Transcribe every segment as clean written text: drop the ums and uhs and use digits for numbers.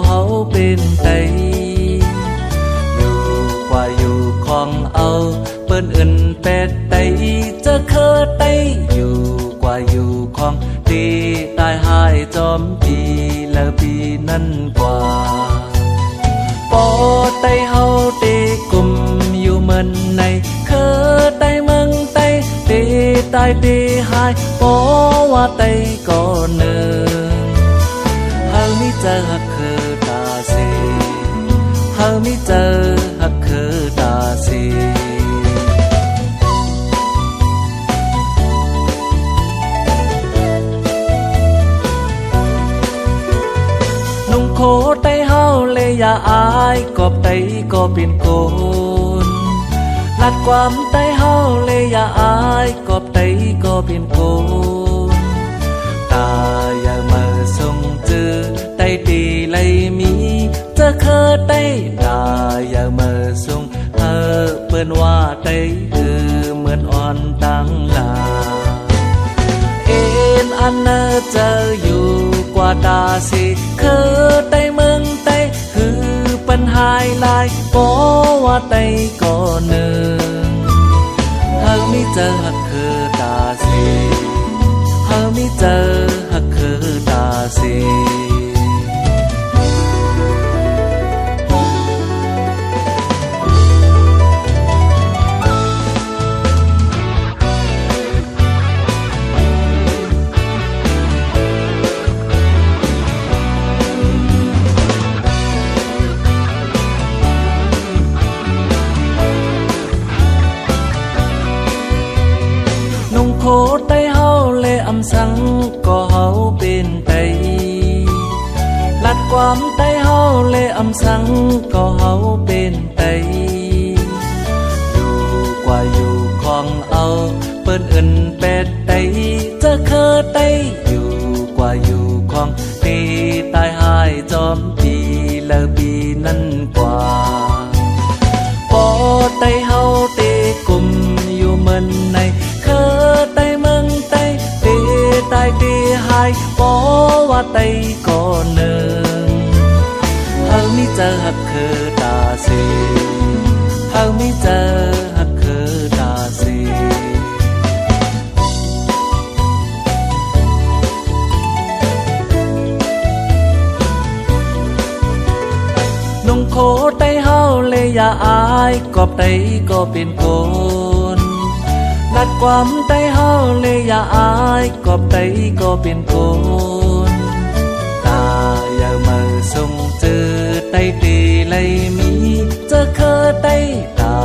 เฮาเป็นไตอยู่กว่าอยู่ของเอาเปิ้นอื่นเป็ดไตจะเคอไตอยู่กว่าอยู่ของตีตายหายจอมปีแล้วปีนั่นกว่าปอไตเฮาตีกลุ่มอยู่เหมือนในเคอไตเมืองไตตีตายตีหายปอว่าไตก่อเนินเฮามิเจอหักคือตาเสเฮามิเจอหักคือตาเสนุ่งโคไตเฮาเลยอย่าอายกอบไตก็เป็นโกนลัดความไตเฮาเลยอย่าอายกอบไตก็เป็นโกนตาอย่ามาส่งจือไตตีเลยมีจะเคอไตตาอย่ามาส่งเปิ้นว่าไตคือเหมือนอ่อนตังลาเอ็นอันเนอเจออยู่กว่าตาสิเคอไตเมืองไตคือปัญหาลายก็ว่าไตก็เนินเฮามิเจอหักคือตาสิเฮามิเจอหักคือตาสิโคไตเฮาเลยอำสังก็เฮาเป็นไตลัดความไตเฮาเลยอำสังก็เฮาเป็นไตอยู่กว่าอยู่ของเอาเปิ้นอื่นเป็ดไตจะเคอไตอยู่กว่าอยู่ของตีตายหายจอมปีแล้วปีนั่นกว่าปอไตเฮาตีกลุ่มอยู่เหมือนในเคอไตเมืองไตตีตายตีหายปอว่าไตก่อเนินเฮามิเจอหักคือตาสีเฮามิเจอหักคือตาสีนุ่งโคไตเฮาเลยอย่าอายกอบไตก็เป็นโกนลัดความไตเฮาเลยอย่าอายกอบไตก็เป็นโกนตาอย่ามาส่งจือไตตีเลยมีจะเคอไตตา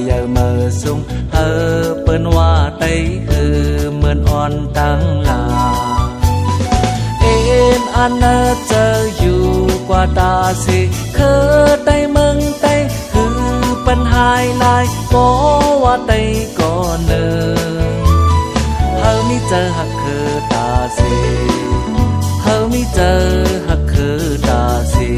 อย่ามาส่งเปิ้นว่าไตคือเหมือนอ่อนตังลาเอ็นอันเนอเจออยู่กว่าตาสิเคอไตเมืองไตคือปัญหาลายก็ว่าไตก่อเนินเฮามิเจอหักคือตาสิเฮามิเจอหักคือตาสิ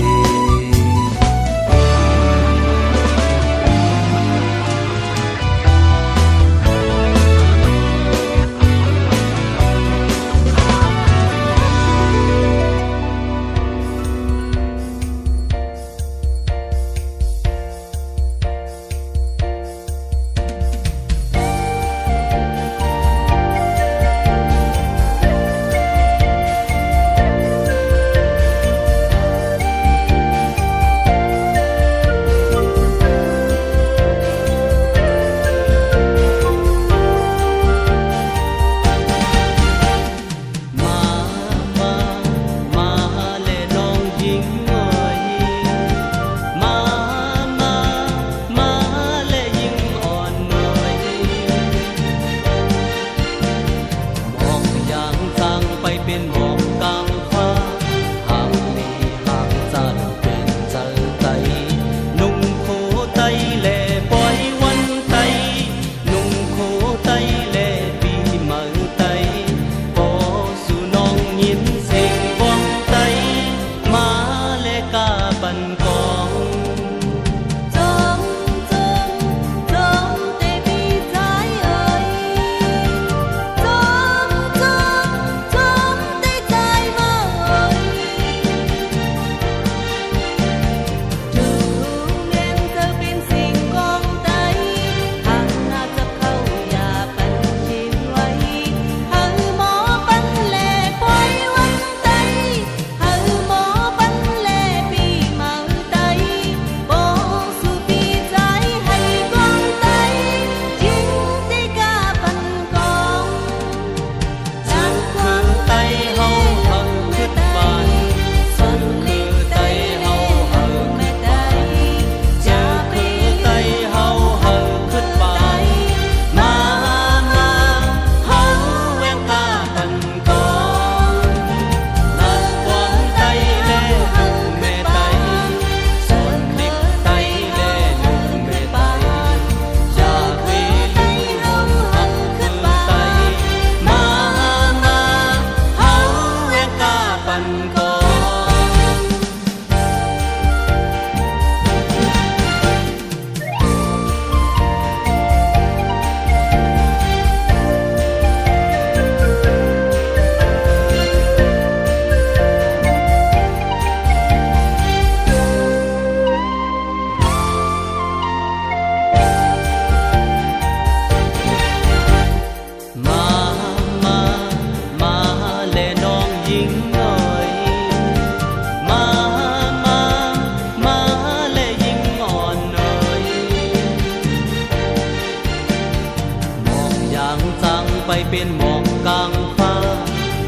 เป็นหมอกกลางฟ้า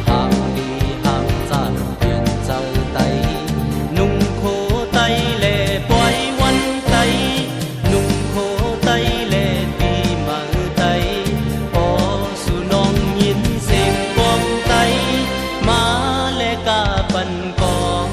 ห่างดีห่างจานเพียงเจ้าไตนุ่งโคไตเล่ปล่อยวันไตนุ่งโคไตเล่ปีมาไตพอสู่น้องยินเสียงกองไตมาแลกาปันกอง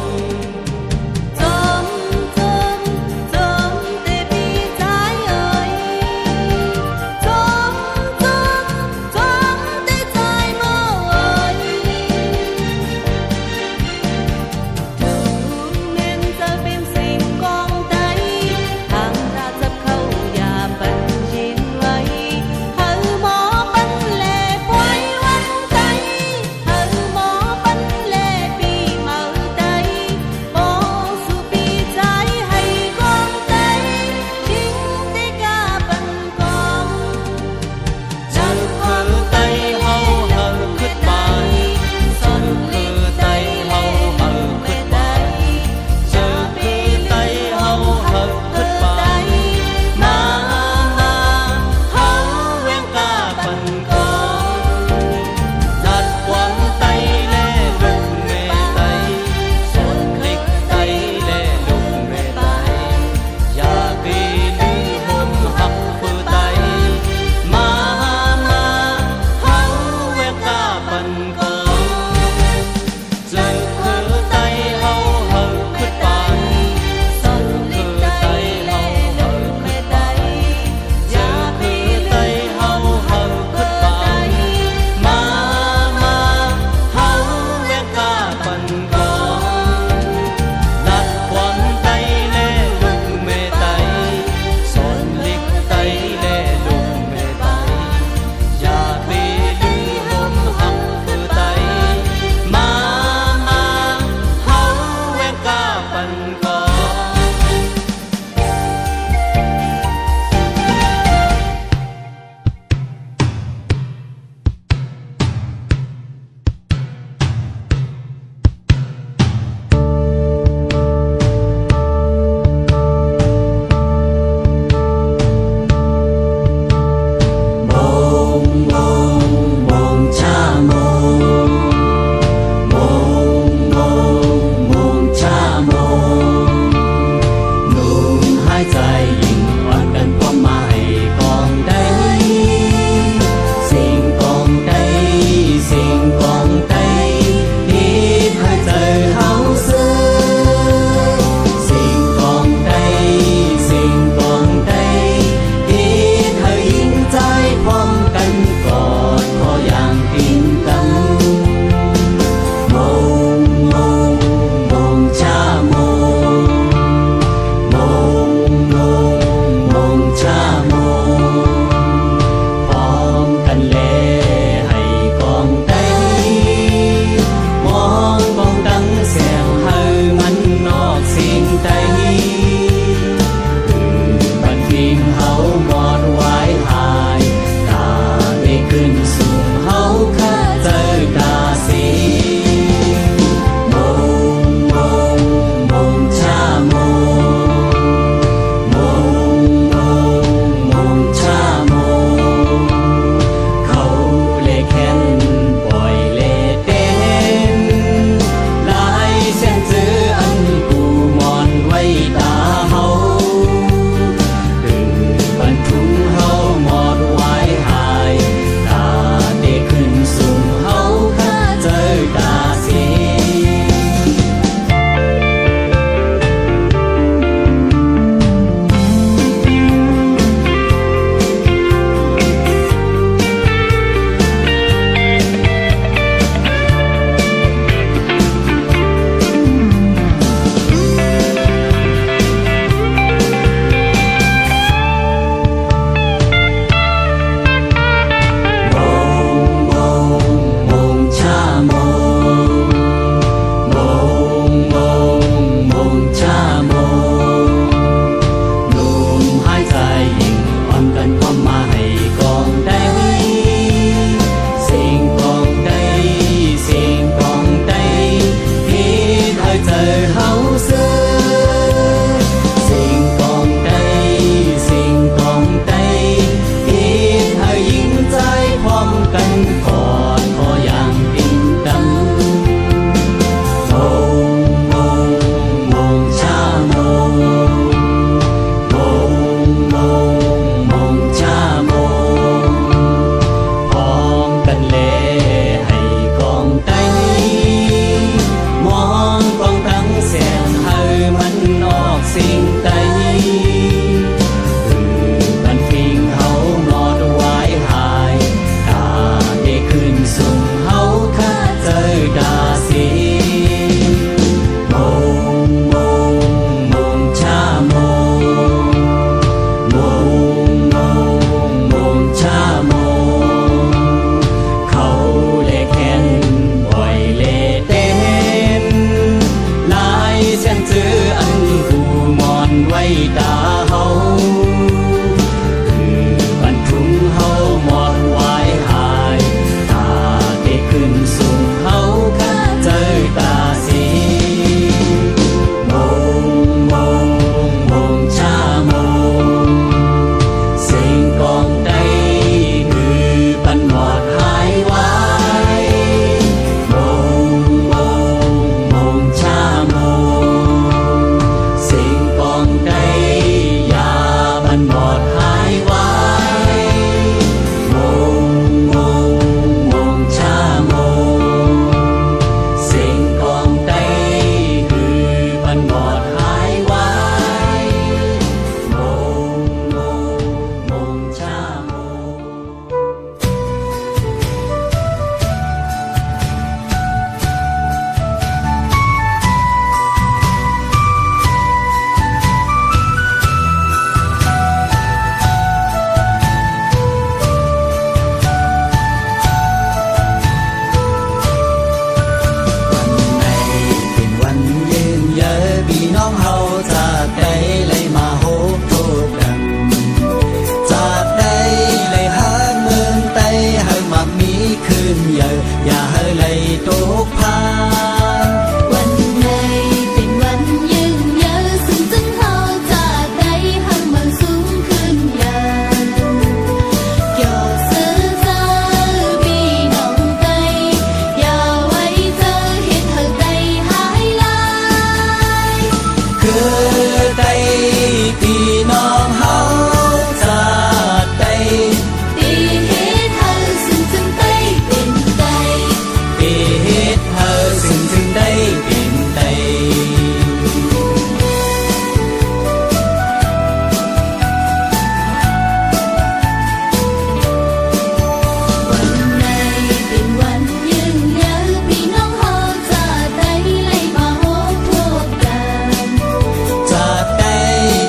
กัน คืออันหูมอนไว้ตาเฮาคือบรรทุงเฮามอนไว้หายตาได้ขึ้นสูงเฮาคันเจอตาสีมงมงมงชามงเสียงกองได้คือปันหมอดหายไว้มงมงมงชามงเสียงกองได้ยาบันหมอดหายไว้มงมงมงชามงเสียงกองได้คือบันหมอดหายไว้มงมงมงชามง เป็นวันยืนเยอะพี่น้องเฮาจากใดเลยมาโฮบโทบกันจากใดเลยหาเมืองไต้ให้มักมีคืนเยอะอย่าให้เลยตกพาน วันไหนเป็นวันยืนยาวซึ่งจึงเฮาจากใดหังมันสูงขึ้นยานเกี่ยวซื้อเจอพี่น้องไตอย่าไว้เจอเห็นเธอไตหายลาย คือไต้พี่น้องเฮาจากใด ตีเฮ็ดเธอซึ่งจึงไตเป็นไต ที่เฮ็ดเฮาซึ่งจึงได้เป็นไต้ วันไหนเป็นวันยืนยาวพี่น้องเฮาจากใดเลยมาโฮบพวกกัน จากใด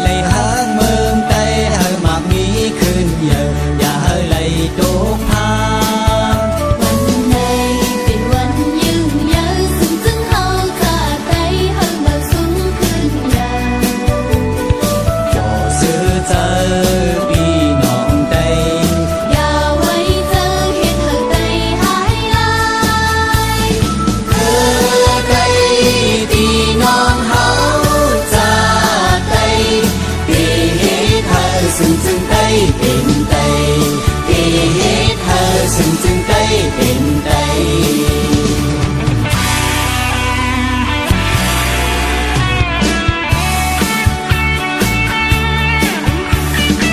เลยหาเมืองไต้ให้มักมีคืนเยอะอย่าให้เลยตกพาน วันไหนเป็นวันยืนยาวซึ่งจึงเฮาจากใดหังมันสูงขึ้นยาน ก็ซื้อเจอพี่น้องไต้ อย่าไว้เจอเห็นเธอไตหายลาย คือไต้พี่น้องเฮาจากใดที่เฮ็ดเฮาซึ่งจึงได้เป็นไต้ที่เฮ็ดเฮาซึ่งจึงได้เป็นไต้ ว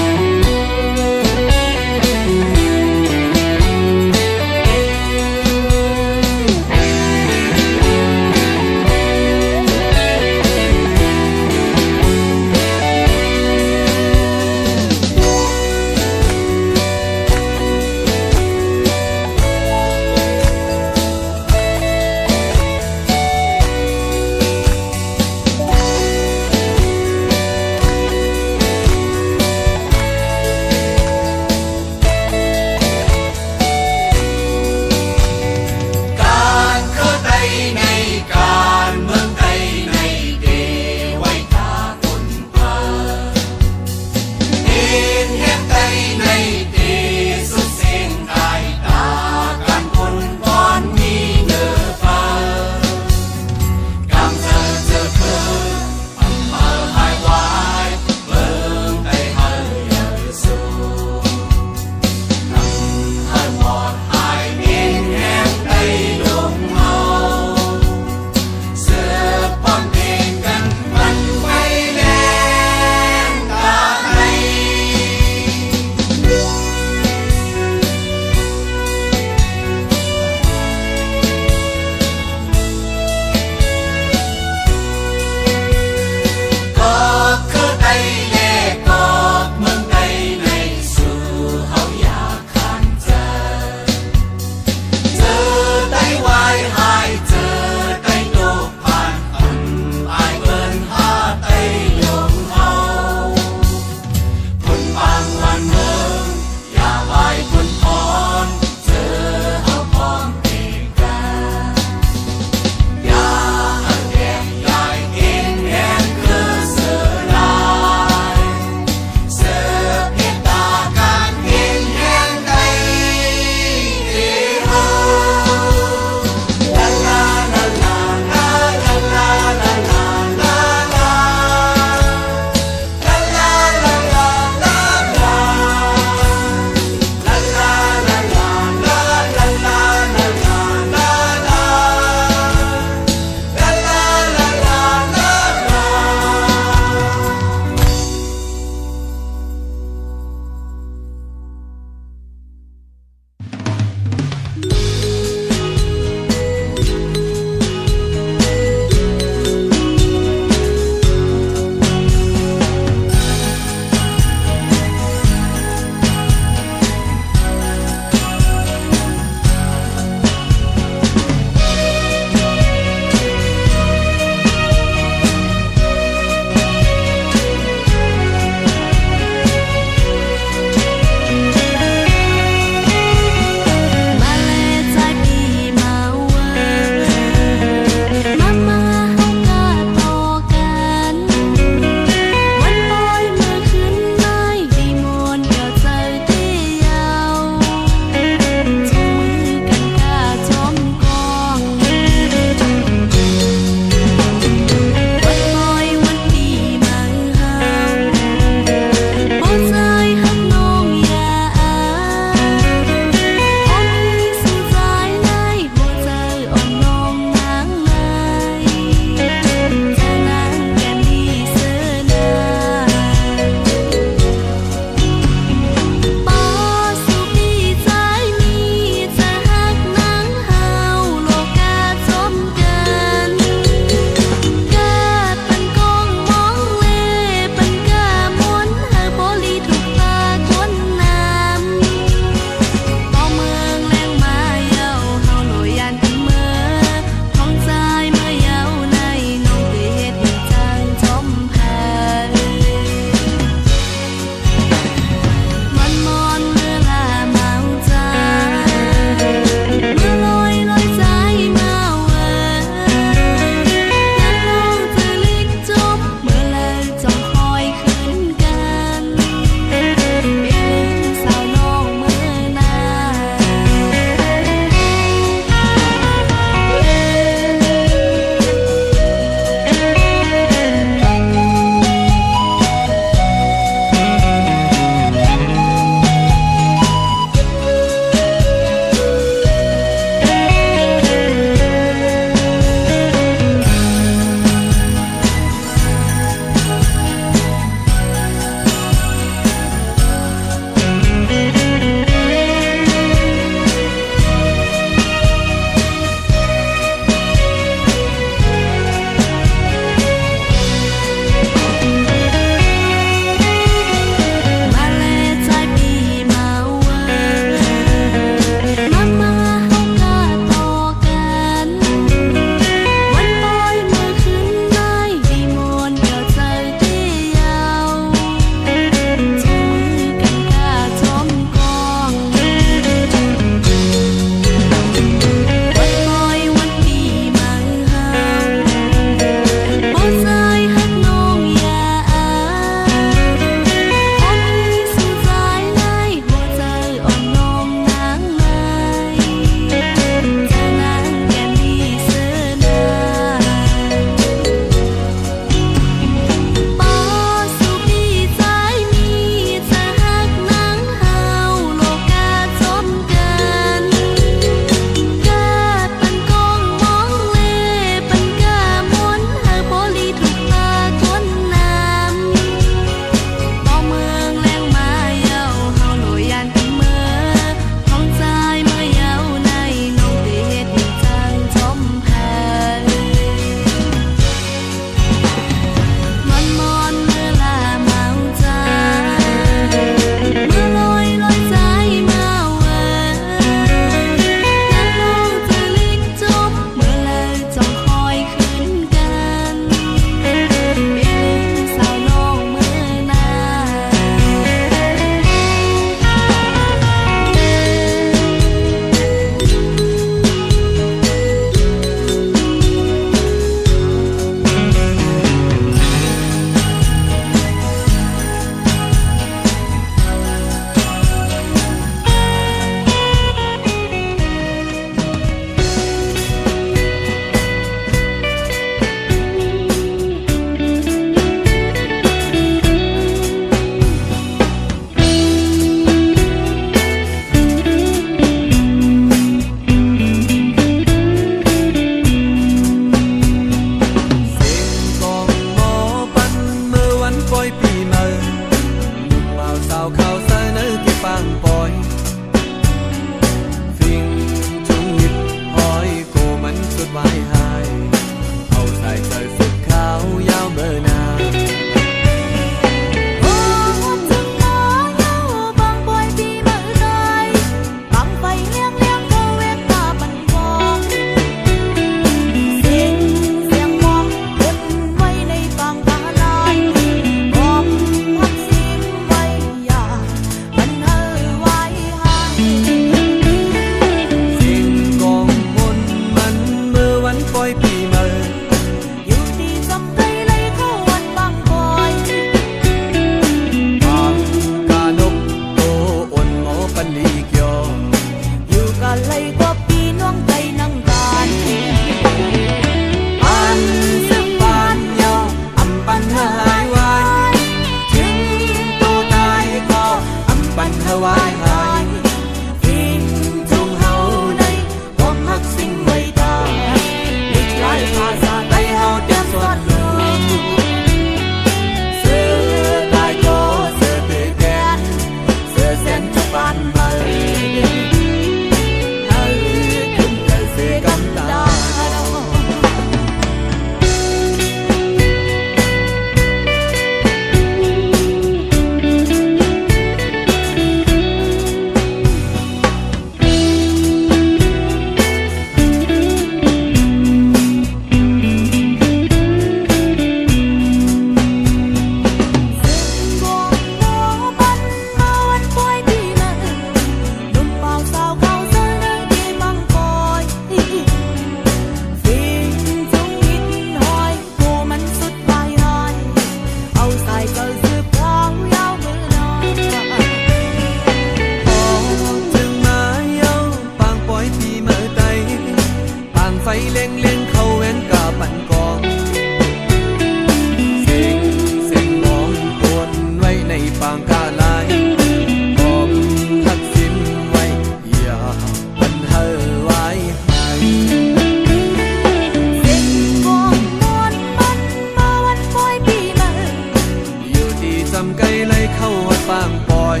เข้าวัดปางปอย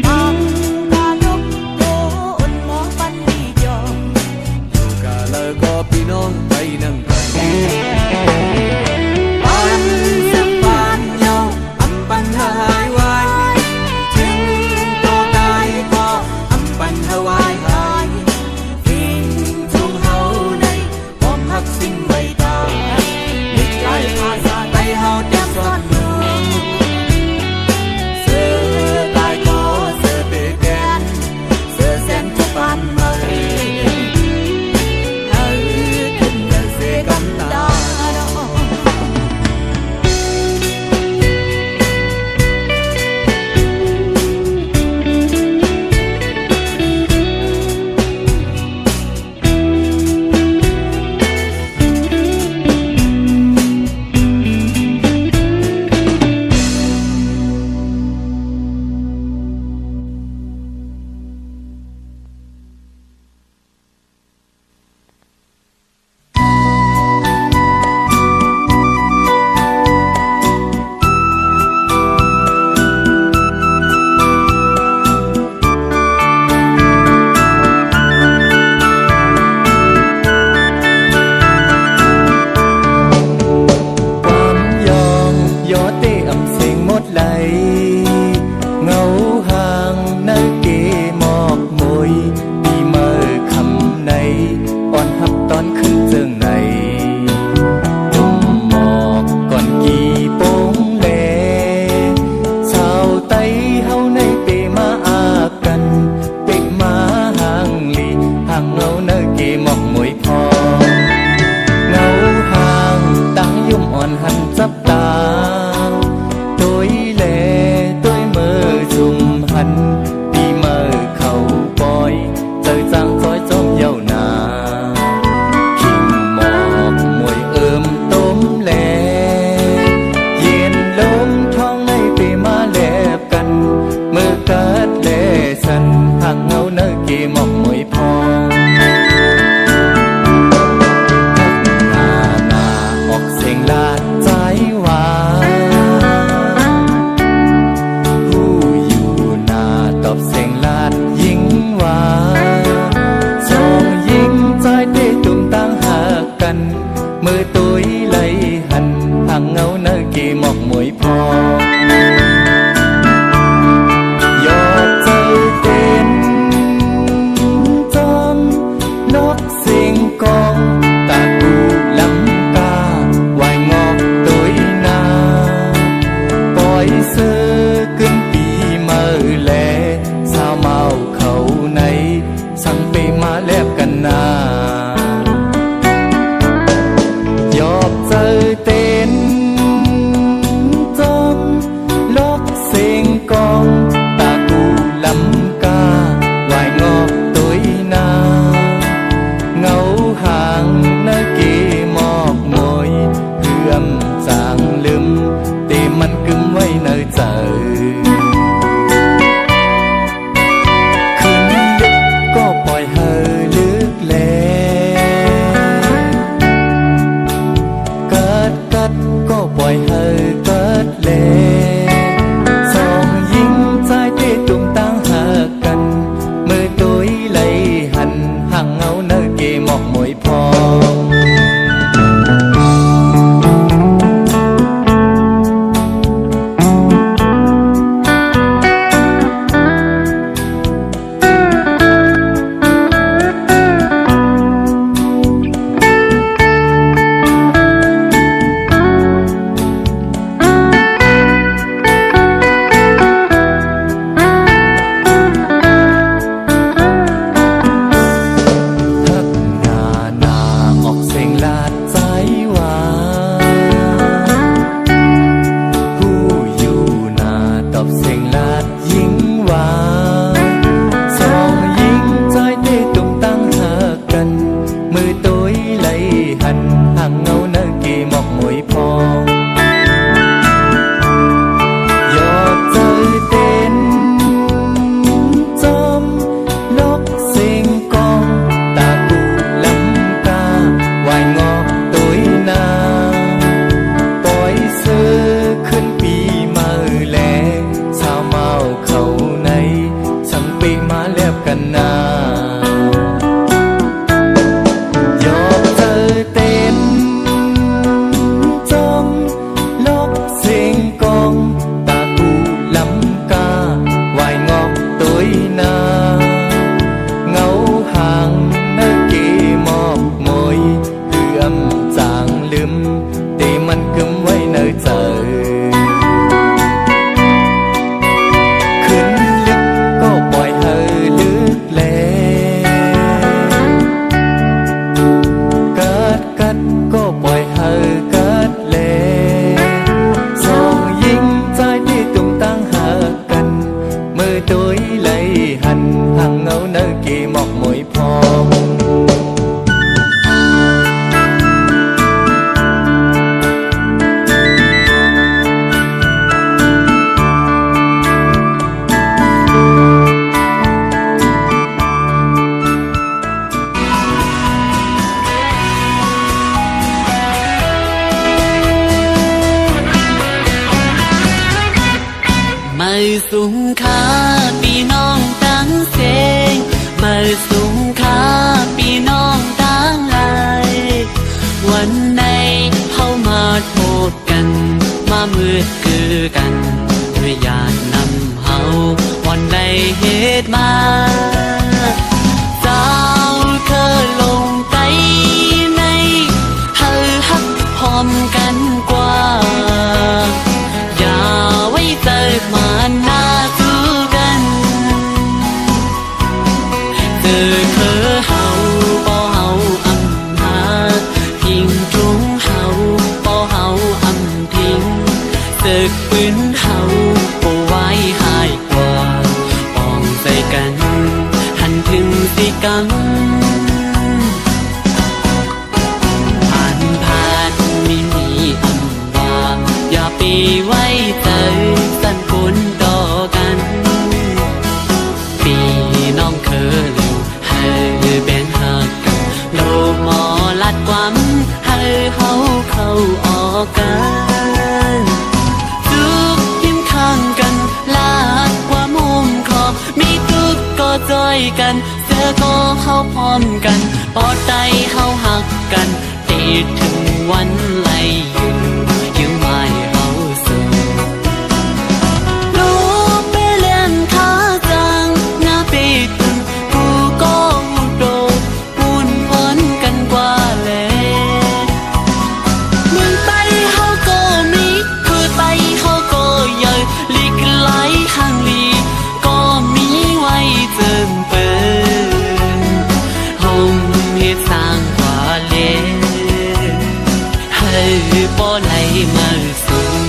อังกาดกโดนหมอปันดีจอม อยู่กาแล้วก็พี่น้องไปนั่งกัน ปันสัมปันโย อำปันหายไว้ถึงตัวตายก็อำปันหายหายทิ้งจงเฮาในป้อมหักสิ่งใบตานิจใจภาษาไตเฮาแต้มสอนหนูเสือตายก็เสือเตแกนเสือแสนทุกปันมาเฮาขึ้นเดินเสกันตา ความยองยอเตอำเสียงหมดไหลเงาห่างเนเกหมอกมวยปีเมื่อคำในอ่อนหับตอนขึ้นเจิงในดุมหมอกก่อนกี่โป้งแลชาวไตเฮาในเปมาอากันเปกมาห่างลีห่างเงาเนเกหมอกมวยพอเงาห่างตั้งยุ่มอ่อนหันจับตาตัวแลตัวมือจุ่มหันปีมือเขาปล่อยเจอจางจ้อยจอมเย้านาขิงหมอกมวยเอิมต้มแลเย็นลมท้องในเปมาแลบกันเมื่อเกิดแลฉันหักเงาเนเกหมอกมวยพองนาออกเสียงลาดใจหวานผู้อยู่หน้าตอบเสียงลาดยิ่งหวานสองยิ่งใจได้ตุ่มตั้งหากันมือตุยไหลหันห่างเงาเนเกหมอกมวยพองยอดใจเต้นจอมนกเสียงกองตากูลำกาวายงอกตุยนาปล่อยเสือกึ่งปีเมื่อแลสาวเมาเขาในสั่งไปมาแลบกันนายอบเจอเต้นจอมลกเสียงกองตากูลำกาวายงอกตุยนาเงาห่างเนเกหมอกมวยเพื่อมจางลืมเตมันกึมไว้เนเจอขึ้นลึกก็ปล่อยเฮอลึกแลกัดก็ปล่อยเฮอเกิดแลสองยิงใจเตตุ่มตั้งหากันมือตุยไหลหันห่างเงาเนเกหมอกมวยพอง อ จอขึ้นลึกก็ปล่อยเธอลึกแลกัดก็ปล่อยเธอกัดแลสองยิงใจที่ตุ้มตั้งหากันมือตัวlấy hành hàng ngấu nơi kỳ một mũi phong mời xuống kháปีน้องตั้งเสียงมาสูงค่าปีน้องตั้งหลายวันไหนเข้ามาโทษกันมามืดคือกันด้วยอยากนำเฮาวันใดเหตุมาเจ้าเคยลงใจในเฮาฮักพร้อมกันกว่าอย่าไว้เจอมาหน้าสู้กันเจอคือเฮาบ่เฮาอำหาพิงตรงเฮาบ่เฮาอำพิงศึกปืนเฮาบ่ไว้หายกว่าป้องใจกันหันถึงสิกันมีอำว่าอย่าไปไว้ใจสั่นคนต่อกันปีน้องเคยเร็วให้แบ่งหักกันโลหมอลัดความให้เฮาเข้าออกกันทุกยิ้มข้างกันลาดความมุมคอมีทุกก็จอยกันเสื้อก็เข้าพร้อมกันปอดใจเฮาหักกันติดถึงวันไหลอยู่ยังไม่เฮาสูลูกไปเล่นขาจังหน้าไปตึงกูก็โดดปุ่นพ้นกันกว่าเลยเมืองไปเฮาก็มีคือไปเฮาก็ใหญ่ลีกไหลข้างลีก็มีไว้เจิมเปินห่มเฮ็ดสร้างกว่าเลบ่ไหลมาสูง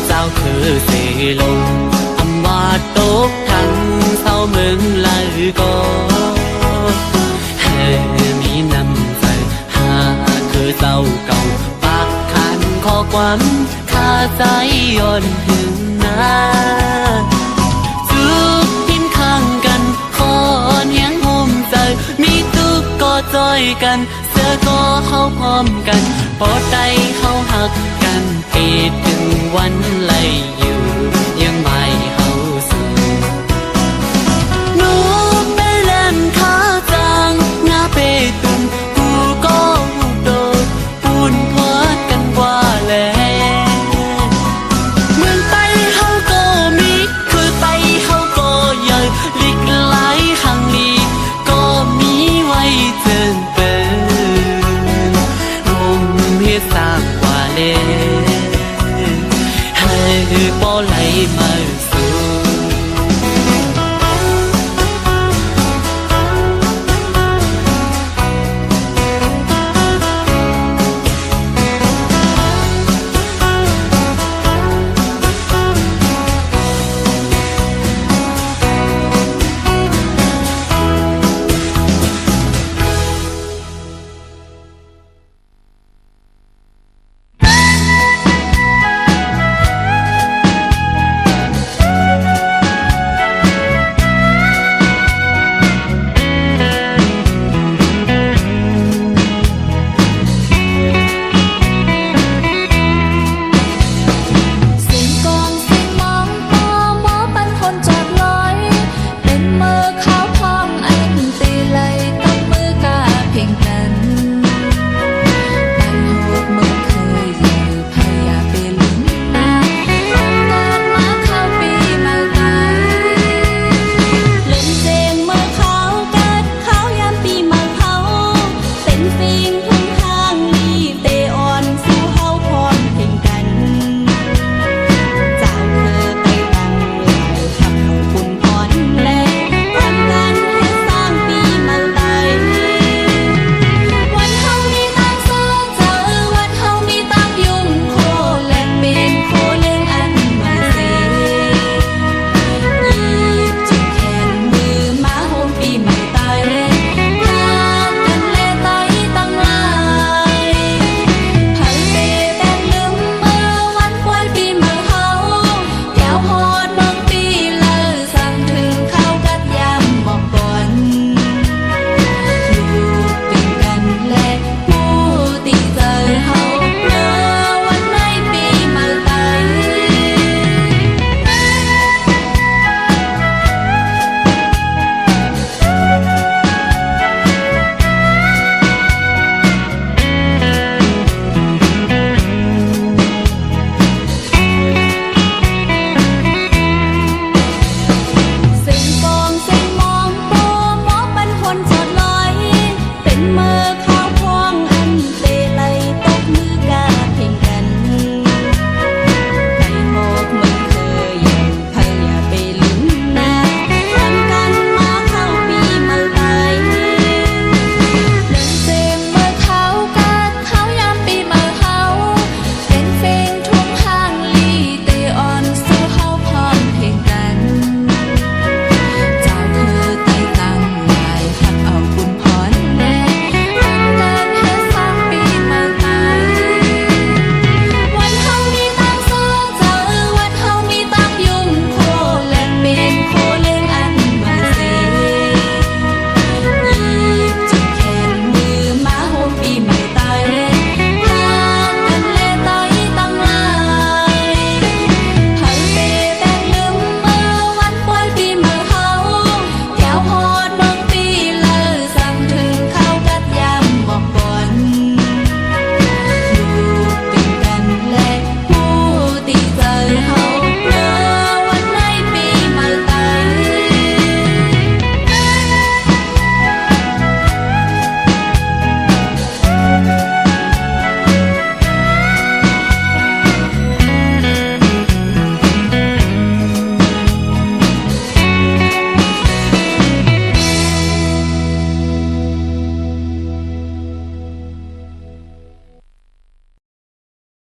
เจ้าคือสีลงอำว่าตกทันเศร้าเมืองลายก็ให้มีน้ำใจหาคือเจ้าเก่าปากขันข้อความข้าใจย่อนถึงนาทุกทิมข้างกันขอนเฮียงห่มใจมีทุกก็จอยกันเสื้อก็เข้าพร้อมกันปอดใจเข้าหักกันปิดถึงวันไหลอยู่ยังไม่เฮาสูหนูไปเล่นขาจังหน้าไปตุนกูก็โดดปุ่นพอดกันกว่าแล้วเมืองไปเฮาก็มีคือไปเฮาก็ใหญ่ลิกไหลข้างลีก็มีไว้เจินเปินลมเฮ็ดสร้างกว่าเลบ่ไหลมา